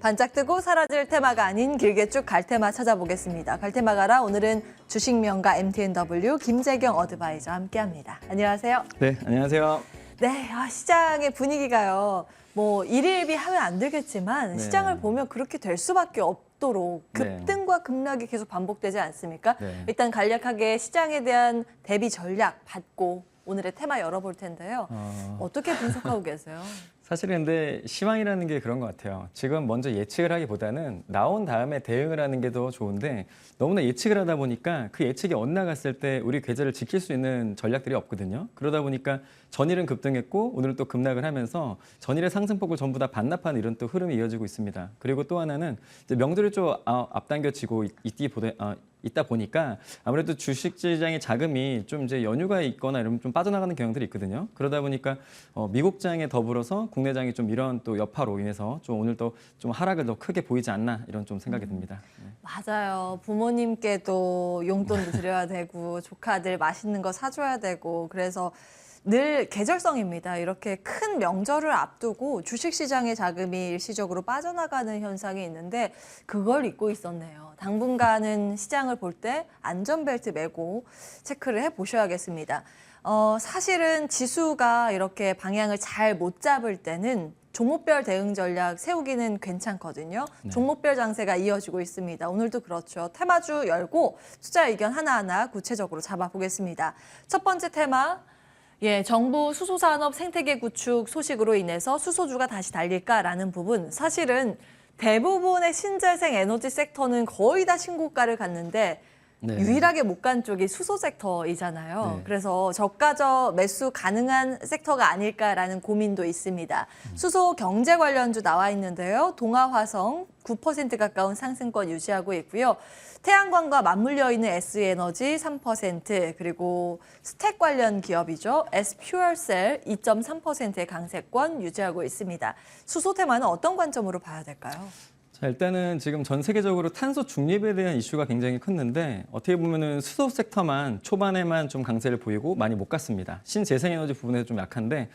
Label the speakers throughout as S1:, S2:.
S1: 반짝 뜨고 사라질 테마가 아닌 길게 쭉 갈 테마 찾아보겠습니다. 갈 테마 가라. 오늘은 주식명가 MTNW 김재경 어드바이저와 함께합니다. 안녕하세요.
S2: 네, 안녕하세요.
S1: 네, 시장의 분위기가요. 뭐 일일비 하면 안 되겠지만 시장을 보면 그렇게 될 수밖에 없도록 급등과 급락이 계속 반복되지 않습니까? 일단 간략하게 시장에 대한 대비 전략 받고 오늘의 테마 열어볼 텐데요. 어떻게 분석하고 계세요?
S2: 사실은 근데 시황이라는 게 그런 것 같아요. 지금 먼저 예측을 하기보다는 나온 다음에 대응을 하는 게 더 좋은데 너무나 예측을 하다 보니까 그 예측이 엇나갔을 때 우리 계좌를 지킬 수 있는 전략들이 없거든요. 그러다 보니까 전일은 급등했고 오늘은 또 급락을 하면서 전일의 상승폭을 전부 다 반납하는 이런 또 흐름이 이어지고 있습니다. 그리고 또 하나는 이제 명절이 좀 앞당겨지고 있다 보니까 아무래도 주식시장의 자금이 좀 이제 연휴가 있거나 이러면 좀 빠져나가는 경향들이 있거든요. 그러다 보니까 미국장에 더불어서 국내장이 좀 이런 또 여파로 인해서 좀 오늘 또 좀 하락을 더 크게 보이지 않나 이런 좀 생각이 듭니다.
S1: 맞아요. 부모님께도 용돈도 드려야 되고 조카들 맛있는 거 사줘야 되고 그래서 늘 계절성입니다. 이렇게 큰 명절을 앞두고 주식시장의 자금이 일시적으로 빠져나가는 현상이 있는데 그걸 잊고 있었네요. 당분간은 시장을 볼 때 안전벨트 매고 체크를 해보셔야겠습니다. 사실은 지수가 이렇게 방향을 잘 못 잡을 때는 종목별 대응 전략 세우기는 괜찮거든요. 종목별 장세가 이어지고 있습니다. 오늘도 그렇죠. 테마주 열고 투자 의견 하나하나 구체적으로 잡아보겠습니다. 첫 번째 테마. 정부 수소산업 생태계 구축 소식으로 인해서 수소주가 다시 달릴까라는 부분. 사실은 대부분의 신재생 에너지 섹터는 거의 다 신고가를 갔는데 유일하게 못 간 쪽이 수소 섹터이잖아요. 그래서 저가저 매수 가능한 섹터가 아닐까라는 고민도 있습니다. 수소 경제 관련주 나와 있는데요. 동아화성 9% 가까운 상승권 유지하고 있고요. 태양광과 맞물려 있는 S에너지 3%, 그리고 스택 관련 기업이죠. S퓨얼셀 2.3%의 강세권 유지하고 있습니다. 수소 테마는 어떤 관점으로 봐야 될까요?
S2: 자, 일단은 지금 전 세계적으로 탄소 중립에 대한 이슈가 굉장히 컸는데 어떻게 보면은 수소 섹터만 초반에만 좀 강세를 보이고 많이 못 갔습니다. 신재생에너지 부분에서 좀 약한데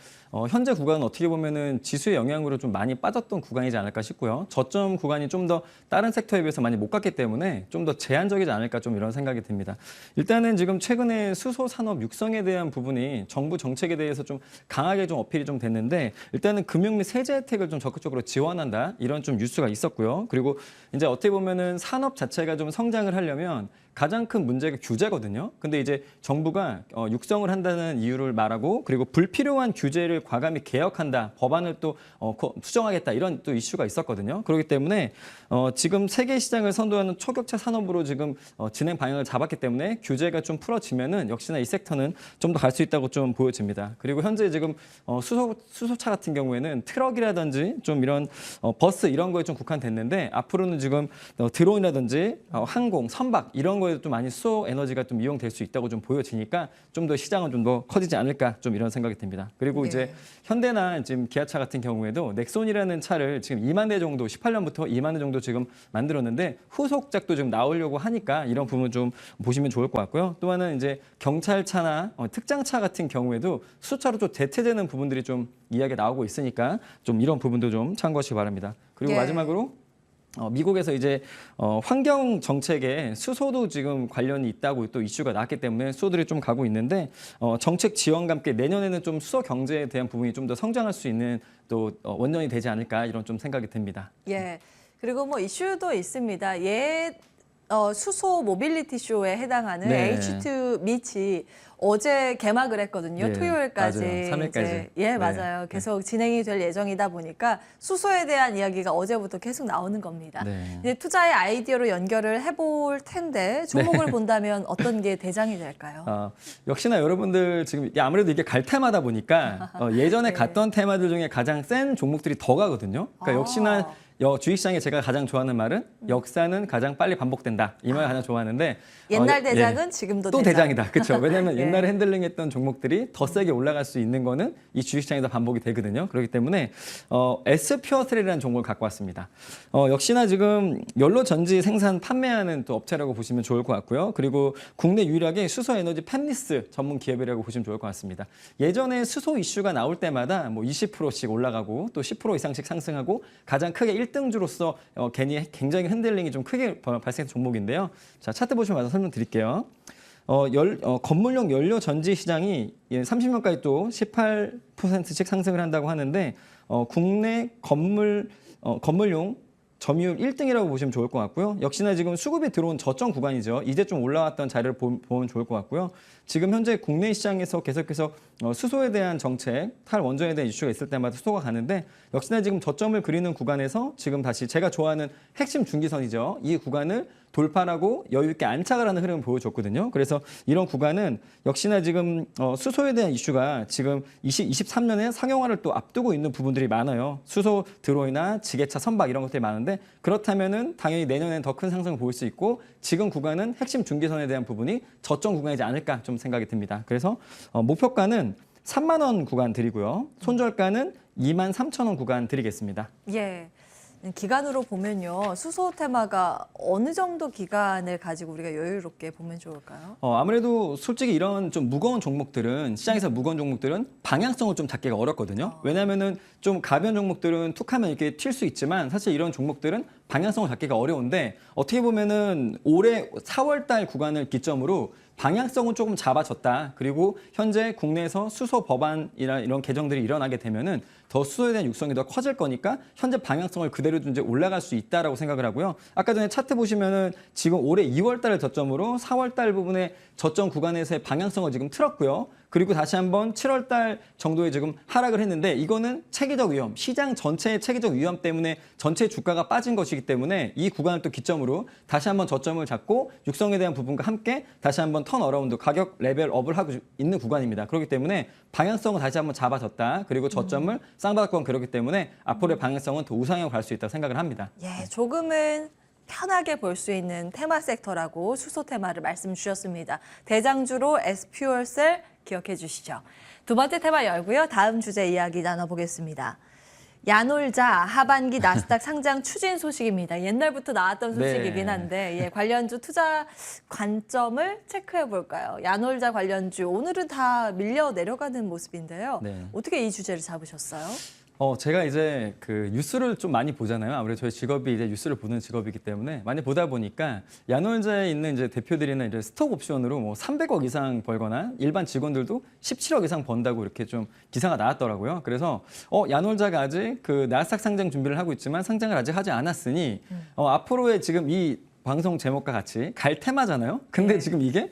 S2: 현재 구간은 어떻게 보면은 지수의 영향으로 좀 많이 빠졌던 구간이지 않을까 싶고요. 저점 구간이 좀 더 다른 섹터에 비해서 많이 못 갔기 때문에 좀 더 제한적이지 않을까 좀 이런 생각이 듭니다. 일단은 지금 최근에 수소 산업 육성에 대한 부분이 정부 정책에 대해서 좀 강하게 좀 어필이 좀 됐는데 일단은 금융 및 세제 혜택을 좀 적극적으로 지원한다 이런 좀 뉴스가 있었고요. 그리고 이제 어떻게 보면은 산업 자체가 좀 성장을 하려면 가장 큰 문제가 규제거든요. 근데 이제 정부가 육성을 한다는 이유를 말하고 그리고 불필요한 규제를 과감히 개혁한다, 법안을 또 수정하겠다 이런 또 이슈가 있었거든요. 그렇기 때문에 지금 세계 시장을 선도하는 초격차 산업으로 지금 진행 방향을 잡았기 때문에 규제가 좀 풀어지면은 역시나 이 섹터는 좀 더 갈 수 있다고 좀 보여집니다. 그리고 현재 지금 수소차 같은 경우에는 트럭이라든지 좀 이런 버스 이런 거에 좀 국한됐는데 앞으로는 지금 드론이라든지 항공, 선박 이런 거에도 좀 많이 수소 에너지가 좀 이용될 수 있다고 좀 보여지니까 좀 더 시장은 좀 더 커지지 않을까 좀 이런 생각이 듭니다. 그리고 이제 현대나 지금 기아차 같은 경우에도 넥손이라는 차를 지금 2만 대 정도 18년부터 2만 대 정도 지금 만들었는데 후속작도 지금 나오려고 하니까 이런 부분 좀 보시면 좋을 것 같고요. 또 하나는 이제 경찰차나 특장차 같은 경우에도 수소차로 좀 대체되는 부분들이 좀 이야기가 나오고 있으니까 좀 이런 부분도 좀 참고하시기 바랍니다. 그리고 마지막으로 미국에서 이제 환경 정책에 수소도 지금 관련이 있다고 또 이슈가 났기 때문에 수소들이 좀 가고 있는데 정책 지원과 함께 내년에는 좀 수소 경제에 대한 부분이 좀 더 성장할 수 있는 또 원년이 되지 않을까 이런 좀 생각이 듭니다.
S1: 그리고 뭐 이슈도 있습니다. 수소 모빌리티 쇼에 해당하는 H2 미치 어제 개막을 했거든요. 토요일까지.
S2: 맞아요. 3일까지.
S1: 맞아요. 계속 진행이 될 예정이다 보니까 수소에 대한 이야기가 어제부터 계속 나오는 겁니다. 이제 투자의 아이디어로 연결을 해볼 텐데 종목을 본다면 어떤 게 대장이 될까요?
S2: 역시나 여러분들 지금 아무래도 이게 갈 테마다 보니까 예전에 갔던 테마들 중에 가장 센 종목들이 더 가거든요. 그러니까 역시나 주식시장에 제가 가장 좋아하는 말은 역사는 가장 빨리 반복된다. 이 말을 가장 좋아하는데
S1: 옛날 대장은 지금도
S2: 또 대장이다. 그렇죠. 왜냐하면
S1: 예.
S2: 옛날에 핸들링했던 종목들이 더 세게 올라갈 수 있는 거는 이 주식시장에서 반복이 되거든요. 그렇기 때문에 S퓨어셀이라는 종목을 갖고 왔습니다. 역시나 지금 연료 전지 생산 판매하는 또 업체라고 보시면 좋을 것 같고요. 그리고 국내 유일하게 수소 에너지 팹리스 전문 기업이라고 보시면 좋을 것 같습니다. 예전에 수소 이슈가 나올 때마다 뭐 20%씩 올라가고 또 10% 이상씩 상승하고 가장 크게 1등주로서 굉장히 흔들림이 좀 크게 발생한 종목인데요. 자, 차트 보시면 와서 설명드릴게요. 건물용 연료 전지 시장이 30년까지 또 18%씩 상승을 한다고 하는데 국내 건물용 점유율 1등이라고 보시면 좋을 것 같고요. 역시나 지금 수급이 들어온 저점 구간이죠. 이제 좀 올라왔던 자리를 보면 좋을 것 같고요. 지금 현재 국내 시장에서 계속해서 수소에 대한 정책, 탈원전에 대한 이슈가 있을 때마다 수소가 가는데 역시나 지금 저점을 그리는 구간에서 지금 다시 제가 좋아하는 핵심 중기선이죠. 이 구간을 돌파하고 여유 있게 안착을 하는 흐름을 보여줬거든요. 그래서 이런 구간은 역시나 지금 수소에 대한 이슈가 지금 2023년에 상용화를 또 앞두고 있는 부분들이 많아요. 수소 드로이나 지게차 선박 이런 것들이 많은데 그렇다면은 당연히 내년에는 더 큰 상승을 보일 수 있고 지금 구간은 핵심 중기선에 대한 부분이 저점 구간이지 않을까 좀 생각이 듭니다. 그래서 목표가는 3만 원 구간 드리고요. 손절가는 2만 3천 원 구간 드리겠습니다.
S1: 예. 기간으로 보면요. 수소 테마가 어느 정도 기간을 가지고 우리가 여유롭게 보면 좋을까요?
S2: 아무래도 솔직히 이런 좀 무거운 종목들은 시장에서 무거운 종목들은 방향성을 좀 잡기가 어렵거든요. 왜냐하면은 좀 가벼운 종목들은 툭하면 이렇게 튈 수 있지만 사실 이런 종목들은 방향성을 잡기가 어려운데 어떻게 보면은 올해 4월 달 구간을 기점으로 방향성은 조금 잡아졌다. 그리고 현재 국내에서 수소 법안이나 이런 개정들이 일어나게 되면은 더 수소에 대한 육성이 더 커질 거니까 현재 방향성을 그대로 이제 올라갈 수 있다라고 생각을 하고요. 아까 전에 차트 보시면은 지금 올해 2월 달을 저점으로 4월 달 부분의 저점 구간에서의 방향성을 지금 틀었고요. 그리고 다시 한번 7월 달 정도에 지금 하락을 했는데 이거는 체계적 위험, 시장 전체의 체계적 위험 때문에 전체 주가가 빠진 것이기 때문에 이 구간을 또 기점으로 다시 한번 저점을 잡고 육성에 대한 부분과 함께 다시 한번 턴 어라운드 가격 레벨업을 하고 있는 구간입니다. 그렇기 때문에 방향성은 다시 한번 잡아졌다. 그리고 저점을 쌍바닥권 그렇기 때문에 앞으로의 방향성은 더 우상향으로 갈 수 있다고 생각을 합니다.
S1: 예, 조금은 편하게 볼 수 있는 테마 섹터라고 수소 테마를 말씀 주셨습니다. 대장주로 S퓨얼셀 기억해 주시죠. 두 번째 테마 열고요. 다음 주제 이야기 나눠보겠습니다. 야놀자 하반기 나스닥 상장 추진 소식입니다. 옛날부터 나왔던 소식이긴 한데 예, 관련주 투자 관점을 체크해 볼까요? 야놀자 관련주 오늘은 다 밀려 내려가는 모습인데요.
S2: 네.
S1: 어떻게 이 주제를 잡으셨어요?
S2: 제가 이제 그 뉴스를 좀 많이 보잖아요. 아무래도 저희 직업이 이제 뉴스를 보는 직업이기 때문에 많이 보다 보니까 야놀자에 있는 이제 대표들이나 이제 스톡 옵션으로 뭐 300억 이상 벌거나 일반 직원들도 17억 이상 번다고 이렇게 좀 기사가 나왔더라고요. 그래서 야놀자가 아직 그 나스닥 상장 준비를 하고 있지만 상장을 아직 하지 않았으니 앞으로의 지금 이 방송 제목과 같이 갈 테마잖아요. 근데
S1: 네.
S2: 지금 이게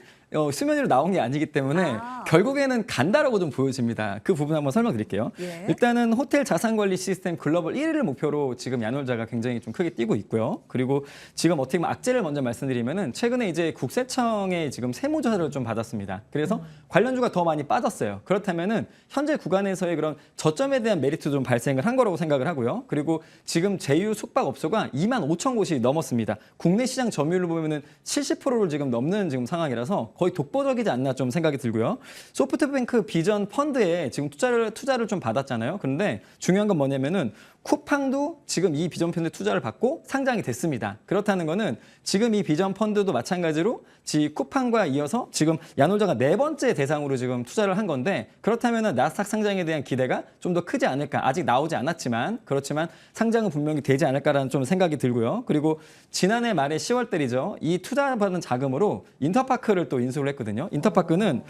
S2: 수면 위로 나온 게 아니기 때문에 결국에는 간다라고 좀 보여집니다. 그 부분 한번 설명드릴게요.
S1: 예.
S2: 일단은 호텔 자산관리 시스템 글로벌 1위를 목표로 지금 야놀자가 굉장히 좀 크게 뛰고 있고요. 그리고 지금 어떻게 보면 악재를 먼저 말씀드리면은 최근에 이제 국세청의 지금 세무조사를 좀 받았습니다. 그래서 관련주가 더 많이 빠졌어요. 그렇다면은 현재 구간에서의 그런 저점에 대한 메리트 좀 발생을 한 거라고 생각을 하고요. 그리고 지금 제휴 숙박업소가 2만 5천 곳이 넘었습니다. 국내 시장 점유율을 보면은 70%를 지금 넘는 지금 상황이라서 거의 독보적이지 않나 좀 생각이 들고요. 소프트뱅크 비전 펀드에 지금 투자를 좀 받았잖아요. 그런데 중요한 건 뭐냐면은 쿠팡도 지금 이 비전 펀드 투자를 받고 상장이 됐습니다. 그렇다는 거는 지금 이 비전 펀드도 마찬가지로 쿠팡과 이어서 지금 야놀자가 4번째 대상으로 지금 투자를 한 건데 그렇다면 나스닥 상장에 대한 기대가 좀 더 크지 않을까. 아직 나오지 않았지만 그렇지만 상장은 분명히 되지 않을까라는 좀 생각이 들고요. 그리고 지난해 말에 10월 달이죠. 이 투자받은 자금으로 인터파크를 또 인수를 했거든요. 인터파크는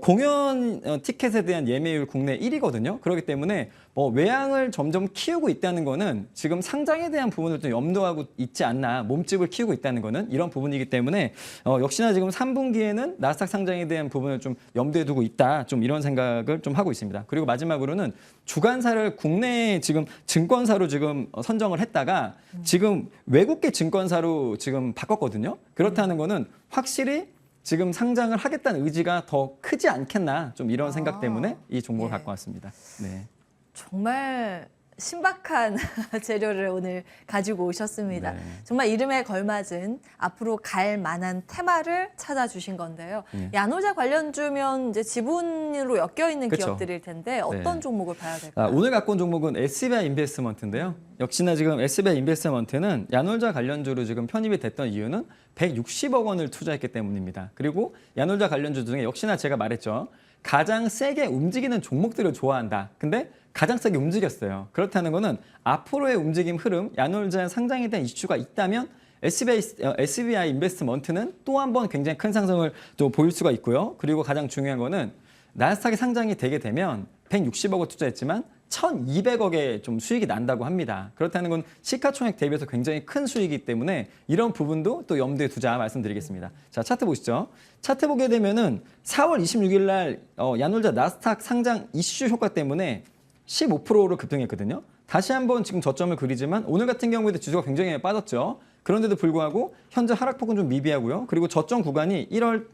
S2: 공연 티켓에 대한 예매율 국내 1위거든요. 그렇기 때문에 외양을 점점 키우고 있다는 거는 지금 상장에 대한 부분을 좀 염두하고 있지 않나, 몸집을 키우고 있다는 거는 이런 부분이기 때문에 역시나 지금 3분기에는 나스닥 상장에 대한 부분을 좀 염두에 두고 있다, 좀 이런 생각을 좀 하고 있습니다. 그리고 마지막으로는 주관사를 국내 지금 증권사로 지금 선정을 했다가 지금 외국계 증권사로 지금 바꿨거든요. 그렇다는 거는 확실히 지금 상장을 하겠다는 의지가 더 크지 않겠나, 좀 이런 생각 때문에 이 종목을 갖고 왔습니다. 네.
S1: 정말 신박한 재료를 오늘 가지고 오셨습니다.
S2: 네.
S1: 정말 이름에 걸맞은 앞으로 갈 만한 테마를 찾아주신 건데요. 야놀자 관련주면 이제 지분으로 엮여 있는
S2: 그쵸.
S1: 기업들일 텐데 어떤
S2: 네.
S1: 종목을 봐야 될까요?
S2: 오늘 갖고 온 종목은 SBI 인베스트먼트인데요. 역시나 지금 SBI 인베스트먼트는 야놀자 관련주로 지금 편입이 됐던 이유는 160억 원을 투자했기 때문입니다. 그리고 야놀자 관련주 중에 역시나 제가 말했죠. 가장 세게 움직이는 종목들을 좋아한다. 근데 가장 세게 움직였어요. 그렇다는 거는 앞으로의 움직임 흐름, 야놀자 상장에 대한 이슈가 있다면 SBI 인베스트먼트는 또 한 번 굉장히 큰 상승을 또 보일 수가 있고요. 그리고 가장 중요한 거는 나스닥에 상장이 되게 되면 160억을 투자했지만 1,200억의 좀 수익이 난다고 합니다. 그렇다는 건 시가총액 대비해서 굉장히 큰 수익이기 때문에 이런 부분도 또 염두에 두자 말씀드리겠습니다. 자, 차트 보시죠. 차트 보게 되면은 4월 26일 날 야놀자 나스닥 상장 이슈 효과 때문에 15%로 급등했거든요. 다시 한번 지금 저점을 그리지만 오늘 같은 경우에도 지수가 굉장히 빠졌죠. 그런데도 불구하고 현재 하락폭은 좀 미비하고요. 그리고 저점 구간이 1월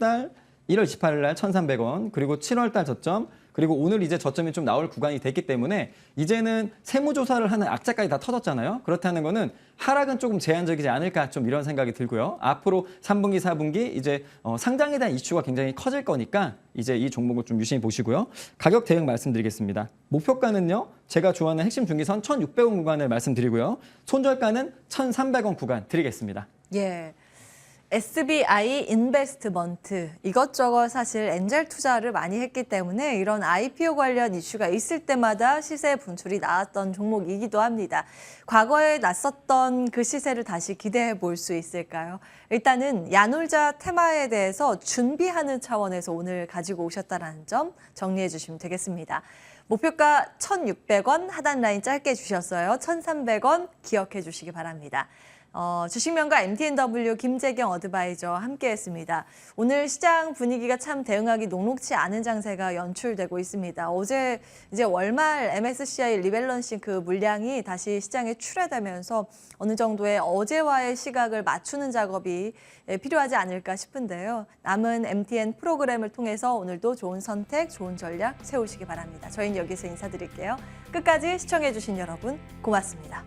S2: 28일 날 1,300원, 그리고 7월 달 저점, 그리고 오늘 이제 저점이 좀 나올 구간이 됐기 때문에 이제는 세무조사를 하는 악재까지 다 터졌잖아요. 그렇다는 거는 하락은 조금 제한적이지 않을까 좀 이런 생각이 들고요. 앞으로 3분기, 4분기 이제 상장에 대한 이슈가 굉장히 커질 거니까 이제 이 종목을 좀 유심히 보시고요. 가격 대응 말씀드리겠습니다. 목표가는요. 제가 좋아하는 핵심 중기선 1,600원 구간을 말씀드리고요. 손절가는 1,300원 구간 드리겠습니다.
S1: 예. SBI 인베스트먼트 이것저것 사실 엔젤 투자를 많이 했기 때문에 이런 IPO 관련 이슈가 있을 때마다 시세 분출이 나왔던 종목이기도 합니다. 과거에 났었던 그 시세를 다시 기대해 볼 수 있을까요? 일단은 야놀자 테마에 대해서 준비하는 차원에서 오늘 가지고 오셨다는 점 정리해 주시면 되겠습니다. 목표가 1,600원, 하단 라인 짧게 주셨어요. 1,300원 기억해 주시기 바랍니다. 주식명가 MTNW 김재경 어드바이저와 함께했습니다. 오늘 시장 분위기가 참 대응하기 녹록치 않은 장세가 연출되고 있습니다. 어제 이제 월말 MSCI 리밸런싱 그 물량이 다시 시장에 출하되면서 어느 정도의 어제와의 시각을 맞추는 작업이 필요하지 않을까 싶은데요. 남은 MTN 프로그램을 통해서 오늘도 좋은 선택, 좋은 전략 세우시기 바랍니다. 저희는 여기서 인사드릴게요. 끝까지 시청해주신 여러분 고맙습니다.